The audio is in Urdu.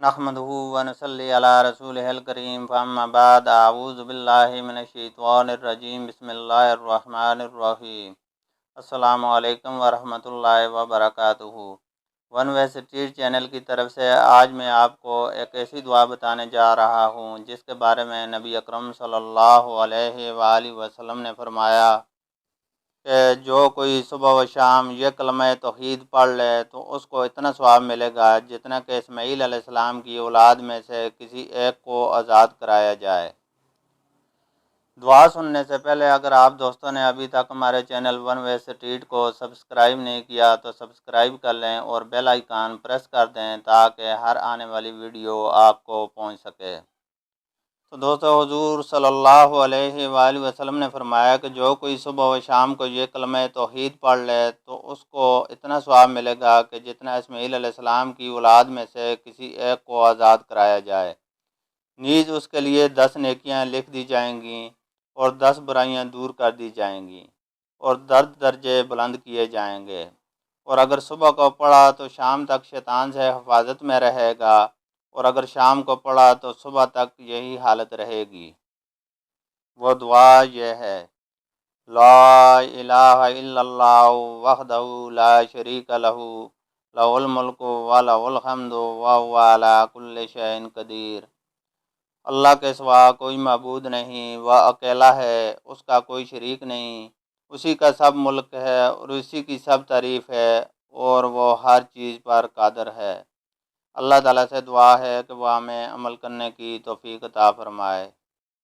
نحمدہ ونصلی علی رسولہ الکریم فاما بعد اعوذ باللہ من الشیطان الرجیم بسم اللہ الرحمن الرحیم السلام علیکم ورحمۃ اللہ وبرکاتہ۔ ون وے اسٹریٹ چینل کی طرف سے آج میں آپ کو ایک ایسی دعا بتانے جا رہا ہوں جس کے بارے میں نبی اکرم صلی اللہ علیہ وآلہ وسلم نے فرمایا کہ جو کوئی صبح و شام یہ کلمہ توحید پڑھ لے تو اس کو اتنا ثواب ملے گا جتنا کہ اسماعیل علیہ السلام کی اولاد میں سے کسی ایک کو آزاد کرایا جائے۔ دعا سننے سے پہلے اگر آپ دوستوں نے ابھی تک ہمارے چینل ون وے اسٹریٹ کو سبسکرائب نہیں کیا تو سبسکرائب کر لیں اور بیل آئیکن پریس کر دیں تاکہ ہر آنے والی ویڈیو آپ کو پہنچ سکے۔ تو دوستو، حضور صلی اللہ علیہ وآلہ وسلم نے فرمایا کہ جو کوئی صبح و شام کو یہ کلمہ توحید پڑھ لے تو اس کو اتنا ثواب ملے گا کہ جتنا اسماعیل علیہ السلام کی اولاد میں سے کسی ایک کو آزاد کرایا جائے۔ نیز اس کے لیے 10 نیکیاں لکھ دی جائیں گی اور 10 برائیاں دور کر دی جائیں گی اور درجے بلند کیے جائیں گے۔ اور اگر صبح کو پڑھا تو شام تک شیطان سے حفاظت میں رہے گا، اور اگر شام کو پڑھا تو صبح تک یہی حالت رہے گی۔ وہ دعا یہ ہے: لا الہ الا اللہ وحدہ لا شریک لہ لہ الملک و لہ الحمد وہو علی کل شیء قدیر۔ اللہ کے سوا کوئی معبود نہیں، وہ اکیلا ہے، اس کا کوئی شریک نہیں، اسی کا سب ملک ہے اور اسی کی سب تعریف ہے اور وہ ہر چیز پر قادر ہے۔ اللہ تعالیٰ سے دعا ہے کہ وہ ہمیں عمل کرنے کی توفیق عطا فرمائے۔